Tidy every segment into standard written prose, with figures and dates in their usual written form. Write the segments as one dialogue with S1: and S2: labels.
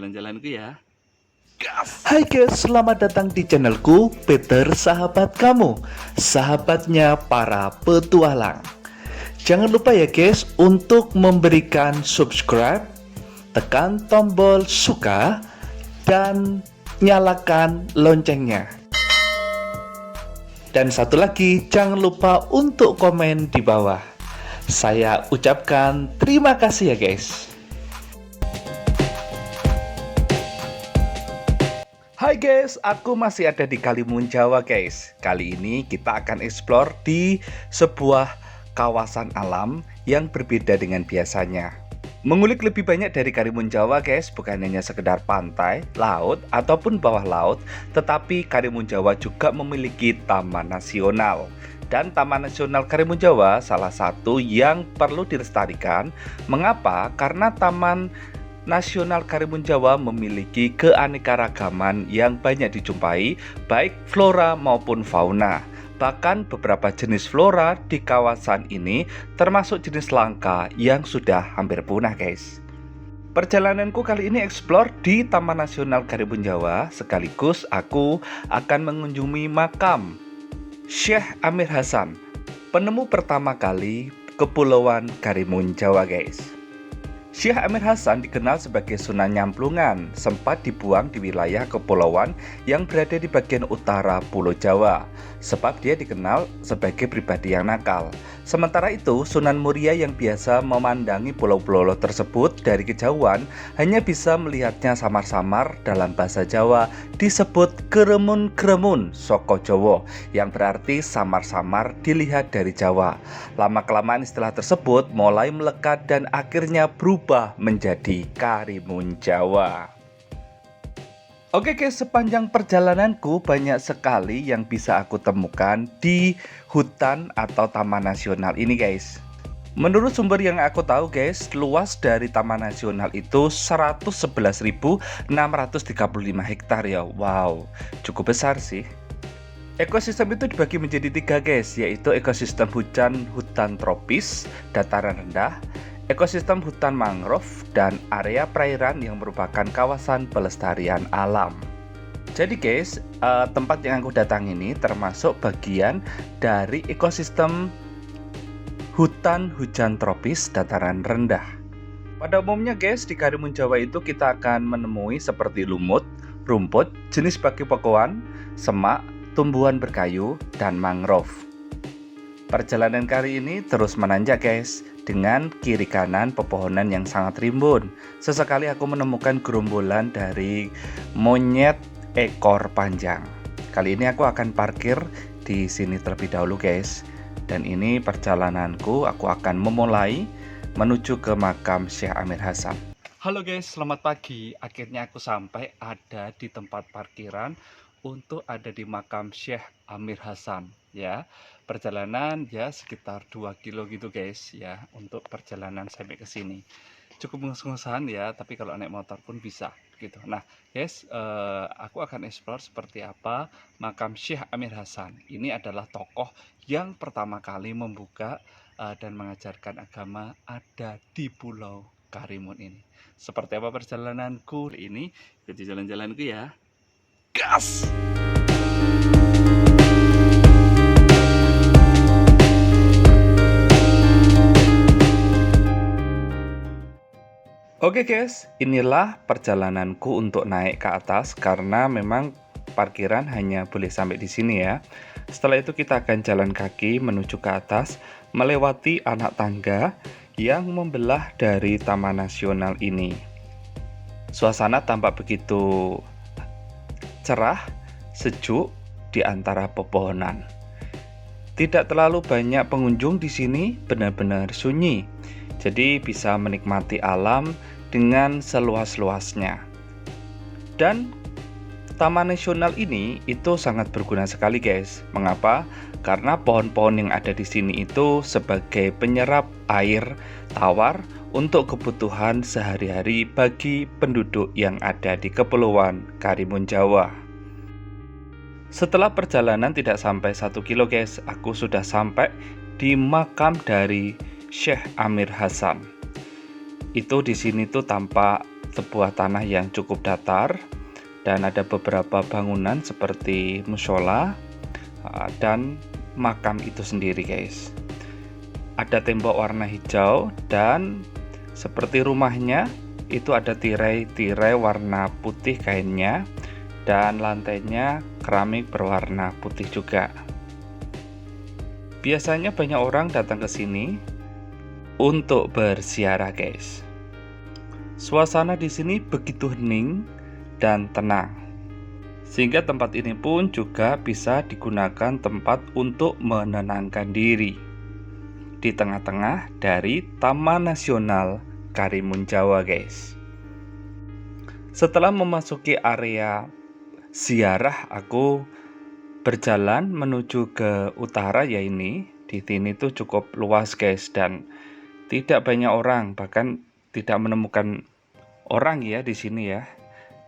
S1: jalan-jalanku ya.
S2: Hai guys, selamat datang di channelku Peter Sahabat Kamu, sahabatnya para petualang. Jangan lupa ya guys untuk memberikan subscribe, tekan tombol suka, dan nyalakan loncengnya. Dan satu lagi, jangan lupa untuk komen di bawah. Saya ucapkan terima kasih ya guys. Hai guys, aku masih ada di Karimun Jawa guys. Kali ini kita akan explore di sebuah kawasan alam yang berbeda dengan biasanya. Mengulik lebih banyak dari Karimun Jawa guys, bukan hanya sekedar pantai, laut, ataupun bawah laut, tetapi Karimun Jawa juga memiliki taman nasional. Dan Taman Nasional Karimun Jawa salah satu yang perlu dilestarikan. Mengapa? Karena Taman Nasional Karimun Jawa memiliki keanekaragaman yang banyak dijumpai, baik flora maupun fauna. Bahkan beberapa jenis flora di kawasan ini termasuk jenis langka yang sudah hampir punah guys. Perjalananku kali ini explore di Taman Nasional Karimun Jawa, sekaligus aku akan mengunjungi makam Syekh Amir Hasan, penemu pertama kali Kepulauan Karimun Jawa guys. Syekh Amir Hasan dikenal sebagai Sunan Nyamplungan, sempat dibuang di wilayah kepulauan yang berada di bagian utara Pulau Jawa, sebab dia dikenal sebagai pribadi yang nakal. Sementara itu, Sunan Muria yang biasa memandangi pulau-pulau tersebut dari kejauhan hanya bisa melihatnya samar-samar. Dalam bahasa Jawa disebut keremun-keremun soko Jowo, yang berarti samar-samar dilihat dari Jawa. Lama-kelamaan istilah tersebut mulai melekat dan akhirnya berubah menjadi Karimun Jawa. Oke guys, sepanjang perjalananku banyak sekali yang bisa aku temukan di hutan atau taman nasional ini guys. Menurut sumber yang aku tahu guys, luas dari taman nasional itu 111.635 hektar ya. Wow, cukup besar sih. Ekosistem itu dibagi menjadi 3 guys, yaitu ekosistem hutan tropis, dataran rendah, ekosistem hutan mangrove, dan area perairan yang merupakan kawasan pelestarian alam. Jadi guys, tempat yang aku datang ini termasuk bagian dari ekosistem hutan hujan tropis dataran rendah. Pada umumnya guys, di Karimun Jawa itu kita akan menemui seperti lumut, rumput, jenis baki-bekuan, semak, tumbuhan berkayu, dan mangrove. Perjalanan kali ini terus menanjak guys, dengan kiri kanan pepohonan yang sangat rimbun. Sesekali aku menemukan gerombolan dari monyet ekor panjang. Kali ini aku akan parkir di sini terlebih dahulu guys. Dan ini perjalananku, aku akan memulai menuju ke makam Syekh Amir Hasan. Halo guys, selamat pagi. Akhirnya aku sampai ada di tempat parkiran untuk ada di makam Syekh Amir Hasan ya. Perjalanan ya sekitar 2 kilo gitu guys ya, untuk perjalanan sampai ke sini. Cukup ngus-ngusan ya, tapi kalau naik motor pun bisa gitu. Nah guys, aku akan explore seperti apa makam Syekh Amir Hasan. Ini adalah tokoh yang pertama kali membuka dan mengajarkan agama ada di Pulau Karimun ini. Seperti apa perjalananku ini? Ikuti jalan-jalanku ya. Gas! Oke guys, inilah perjalananku untuk naik ke atas karena memang parkiran hanya boleh sampai di sini ya. Setelah itu kita akan jalan kaki menuju ke atas, melewati anak tangga yang membelah dari Taman Nasional ini. Suasana tampak begitu cerah, sejuk di antara pepohonan. Tidak terlalu banyak pengunjung di sini, benar-benar sunyi. Jadi bisa menikmati alam dengan seluas-luasnya. Dan Taman Nasional ini itu sangat berguna sekali guys. Mengapa? Karena pohon-pohon yang ada di sini itu sebagai penyerap air tawar untuk kebutuhan sehari-hari bagi penduduk yang ada di Kepulauan Karimun Jawa. Setelah perjalanan tidak sampai 1 kilo guys, aku sudah sampai di makam dari Syekh Amir Hasan. Itu di sini tuh tampak sebuah tanah yang cukup datar dan ada beberapa bangunan seperti musola dan makam itu sendiri guys. Ada tembok warna hijau dan seperti rumahnya itu ada tirai-tirai warna putih kainnya dan lantainya keramik berwarna putih juga. Biasanya banyak orang datang ke sini untuk berziarah guys. Suasana di sini begitu hening dan tenang, sehingga tempat ini pun juga bisa digunakan tempat untuk menenangkan diri di tengah-tengah dari Taman Nasional Karimun Jawa guys. Setelah memasuki area ziarah, aku berjalan menuju ke utara ya ini. Di sini tuh cukup luas guys dan tidak banyak orang, bahkan tidak menemukan orang ya di sini ya.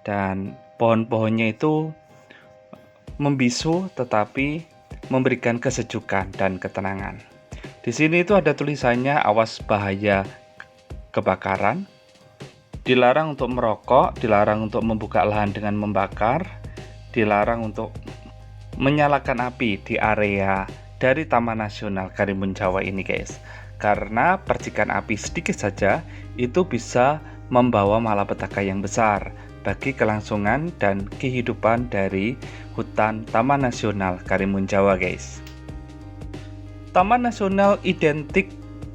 S2: Dan pohon-pohonnya itu membisu tetapi memberikan kesejukan dan ketenangan. Di sini itu ada tulisannya awas bahaya kebakaran, dilarang untuk merokok, dilarang untuk membuka lahan dengan membakar, dilarang untuk menyalakan api di area dari Taman Nasional Karimun Jawa ini guys, karena percikan api sedikit saja itu bisa membawa malapetaka yang besar bagi kelangsungan dan kehidupan dari hutan Taman Nasional Karimun Jawa guys. Taman Nasional identik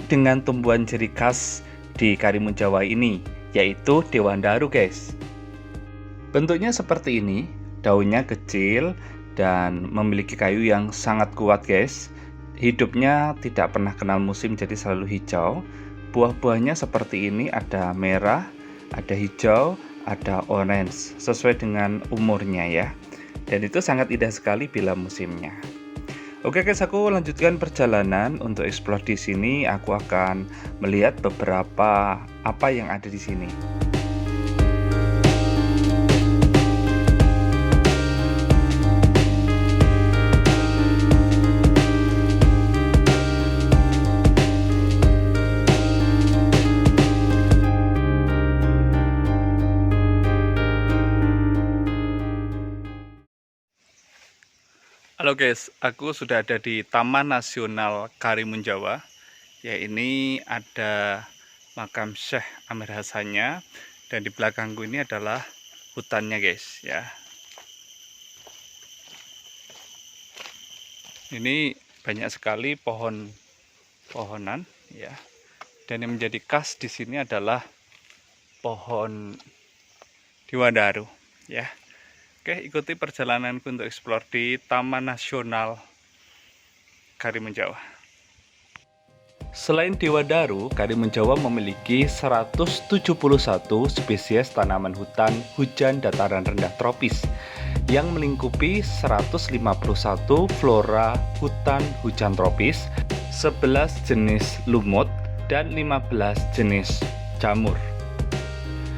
S2: dengan tumbuhan ciri khas di Karimun Jawa ini, yaitu Dewandaru guys. Bentuknya seperti ini, daunnya kecil dan memiliki kayu yang sangat kuat guys. Hidupnya tidak pernah kenal musim, jadi selalu hijau. Buah-buahnya seperti ini, ada merah, ada hijau, ada orange, sesuai dengan umurnya ya. Dan itu sangat indah sekali bila musimnya. Oke guys, aku lanjutkan perjalanan untuk explore di sini. Aku akan melihat beberapa apa yang ada di sini. Halo guys, aku sudah ada di Taman Nasional Karimun Jawa. Ya, ini ada makam Syekh Amir Hasannya dan di belakangku ini adalah hutannya guys ya. Ini banyak sekali pohon-pohonan ya. Dan yang menjadi khas di sini adalah pohon Dewandaru ya. Oke, ikuti perjalananku untuk eksplor di Taman Nasional Karimun Jawa. Selain Dewandaru, Karimun Jawa memiliki 171 spesies tanaman hutan hujan dataran rendah tropis yang melingkupi 151 flora hutan hujan tropis, 11 jenis lumut, dan 15 jenis jamur.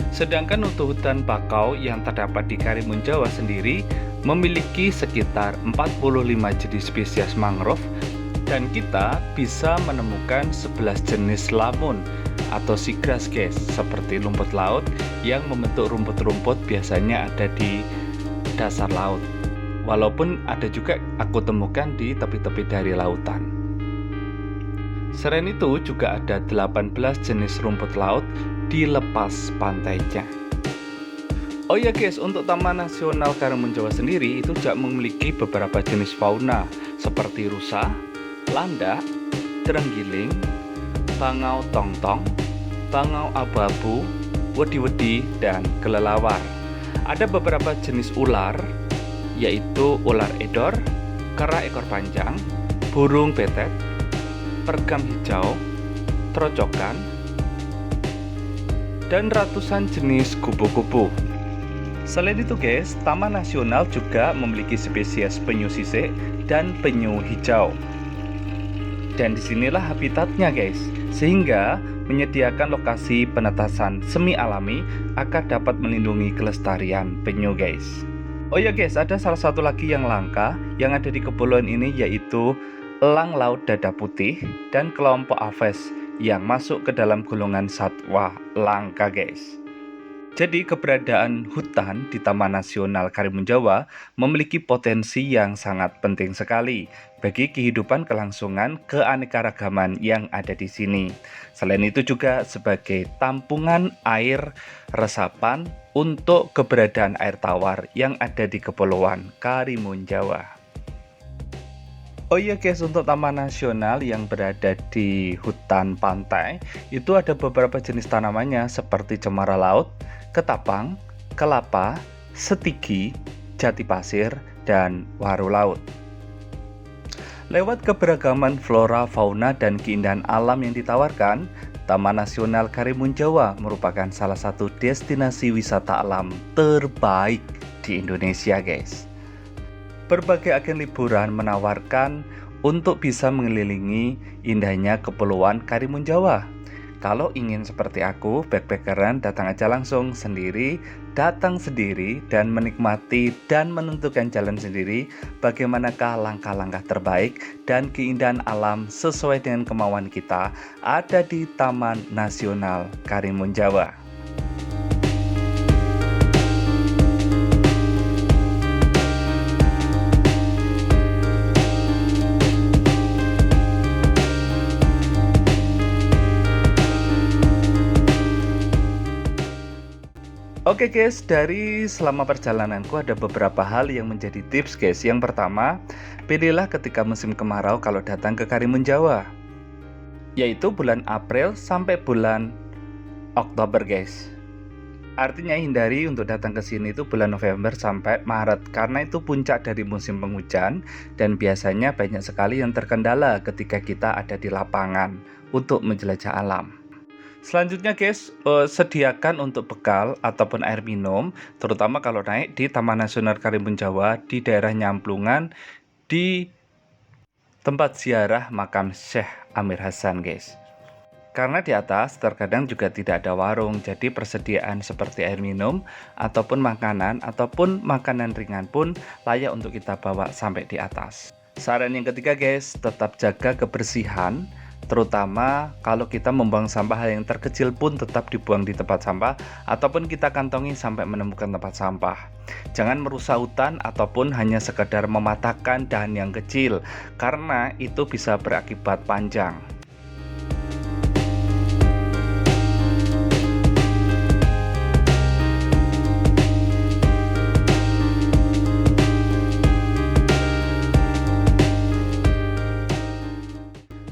S2: Sedangkan untuk hutan bakau yang terdapat di Karimun Jawa sendiri memiliki sekitar 45 jenis spesies mangrove dan kita bisa menemukan 11 jenis lamun atau seagrass guys, seperti rumput laut yang membentuk rumput-rumput biasanya ada di dasar laut. Walaupun ada juga aku temukan di tepi-tepi dari lautan. Selain itu juga ada 18 jenis rumput laut di lepas pantainya. Oh ya guys, untuk Taman Nasional Karimun Jawa sendiri itu juga memiliki beberapa jenis fauna seperti rusa, landak, terenggiling, bangau tongtong, bangau abu-abu, wedi-wedi, dan kelelawar. Ada beberapa jenis ular, yaitu ular edor, kera ekor panjang, burung betet, pergam hijau, terocokan, dan ratusan jenis kupu-kupu. Selain itu guys, Taman Nasional juga memiliki spesies penyu sisik dan penyu hijau. Dan disinilah habitatnya guys, sehingga menyediakan lokasi penetasan semi alami agar dapat melindungi kelestarian penyu guys. Oh ya guys, ada salah satu lagi yang langka yang ada di kepulauan ini, yaitu elang laut dada putih dan kelompok aves yang masuk ke dalam golongan satwa langka guys. Jadi keberadaan hutan di Taman Nasional Karimun Jawa memiliki potensi yang sangat penting sekali bagi kehidupan kelangsungan keanekaragaman yang ada di sini. Selain itu juga sebagai tampungan air resapan untuk keberadaan air tawar yang ada di Kepulauan Karimun Jawa. Oh iya guys, untuk taman nasional yang berada di hutan pantai itu ada beberapa jenis tanamannya seperti cemara laut, ketapang, kelapa, setigi, jati pasir, dan waru laut. Lewat keberagaman flora, fauna, dan keindahan alam yang ditawarkan, Taman Nasional Karimun Jawa merupakan salah satu destinasi wisata alam terbaik di Indonesia guys. Berbagai agen liburan menawarkan untuk bisa mengelilingi indahnya Kepulauan Karimun Jawa. Kalau ingin seperti aku, backpackeran, datang aja langsung sendiri, datang sendiri, dan menikmati dan menentukan jalan sendiri bagaimanakah langkah-langkah terbaik dan keindahan alam sesuai dengan kemauan kita ada di Taman Nasional Karimun Jawa. Oke guys, dari selama perjalananku ada beberapa hal yang menjadi tips guys. Yang pertama, pilihlah ketika musim kemarau kalau datang ke Karimun Jawa, yaitu bulan April sampai bulan Oktober guys. Artinya hindari untuk datang ke sini itu bulan November sampai Maret karena itu puncak dari musim penghujan dan biasanya banyak sekali yang terkendala ketika kita ada di lapangan untuk menjelajah alam. Selanjutnya guys, sediakan untuk bekal ataupun air minum, terutama kalau naik di Taman Nasional Karimun Jawa di daerah Nyamplungan di tempat ziarah makam Syekh Amir Hasan guys. Karena di atas terkadang juga tidak ada warung, jadi persediaan seperti air minum ataupun makanan ringan pun layak untuk kita bawa sampai di atas. Saran yang ketiga guys, tetap jaga kebersihan. Terutama kalau kita membuang sampah, hal yang terkecil pun tetap dibuang di tempat sampah ataupun kita kantongi sampai menemukan tempat sampah. Jangan merusak hutan ataupun hanya sekedar mematahkan dahan yang kecil karena itu bisa berakibat panjang.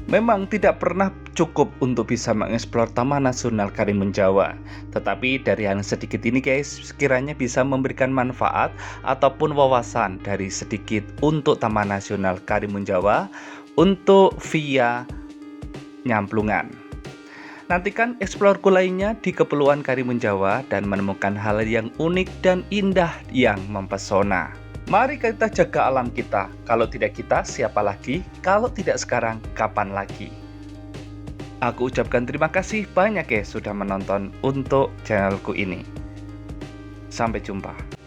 S2: Memang tidak pernah cukup untuk bisa mengeksplor Taman Nasional Karimun Jawa. Tetapi dari hal sedikit ini guys, sekiranya bisa memberikan manfaat ataupun wawasan dari sedikit untuk Taman Nasional Karimun Jawa untuk via Nyamplungan. Nantikan eksplorku lainnya di Kepulauan Karimun Jawa dan menemukan hal yang unik dan indah yang mempesona. Mari kita jaga alam kita. Kalau tidak kita, siapa lagi? Kalau tidak sekarang, kapan lagi? Aku ucapkan terima kasih banyak ya sudah menonton untuk channelku ini. Sampai jumpa.